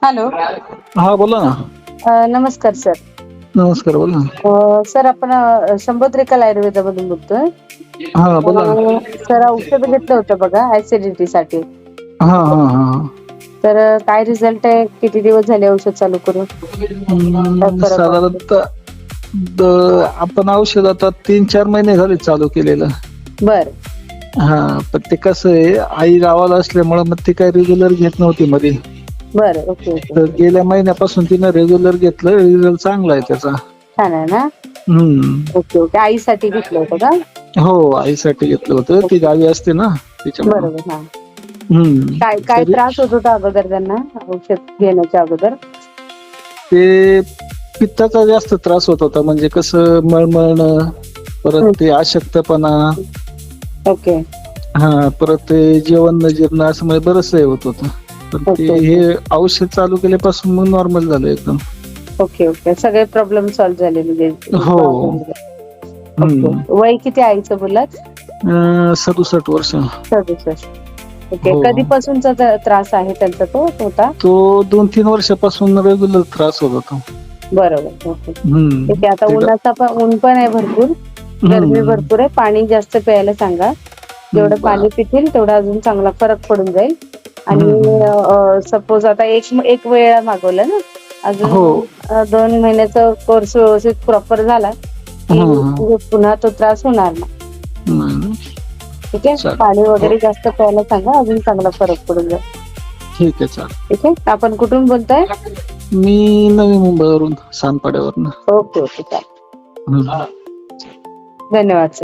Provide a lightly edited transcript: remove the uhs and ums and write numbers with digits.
Hello. हा बोला ना. नमस्कार सर. नमस्कार, बोला ना. सर आपण शंभोत्रिकल आयुर्वेदामधून बोलतोय. हा बोला ना. सर औषध घेतलं होतं बघा ऍसिडिटी साठी. हा हा हा. तर काय रिझल्ट आहे, किती दिवस झाले औषध चालू करून? काय फरक वाटतो? साधारणतः आपण औषध आता 3-4 महिने झाले चालू केलेलं. बर. हा पण ते कसं आहे, आई गावाला असल्यामुळे मग ती काही रेग्युलर घेत नव्हती मध्ये. बर. Okay okay. तर गेल्या महिन्यापासून तिनं रेग्युलर घेतलं, रिझल्ट चांगला आहे त्याचा. छान आहे ना. Okay okay. आईसाठी घेतलं होतं का? हो, आईसाठी घेतलं होतं. ती ओके. गावी असते ना त्याच्यामुळं. बरोबर. हा. काय काय तरी त्रास होत होता अगोदर त्यांना, औषध घेण्याच्या अगोदर? ते पित्ताचा जास्त त्रास होत होता, म्हणजे कसं मळमळणं, परत ते अशक्तपणा. ओके. हा, परत ते जेवण न जिरणं असं म्हणजे बरंच हे होत होतं. पण ते हे औषध चालू केल्यापासून मग नॉर्मल झालं एकदम. Okay okay. सगळे प्रॉब्लेम सॉल्व्ह झाले म्हणजे? हो. ओके. वय किती आईचं बोललात? 67 वर्ष. 67. ओके. हो. कधीपासूनचा त्रास आहे त्यांचा तो होता? तो 2-3 वर्षापासून रेग्युलर त्रास होत होता. बरोबर. ओके. ठीक आहे. आता ऊन पण आहे भरपूर, गरमी भरपूर आहे. पाणी जास्त प्यायला सांगा. जेवढं पाणी पितील तेवढा अजून चांगला फरक पडून जाईल. आणि सपोज आता एक वेळा मागवलं ना, अजून 2 महिन्याचा कोर्स व्यवस्थित प्रॉपर झाला की पुन्हा तो त्रास होणार नाही. ठीक आहे. पाणी वगैरे जास्त प्यायला सांगा, अजून चांगला फरक पडून जाईल. ठीक आहे, चालेल. ठीक आहे. आपण कुठून बोलताय? मी नवी मुंबईवरून, सानपाड्यावरून. Okay okay. चालेल. धन्यवाद सर.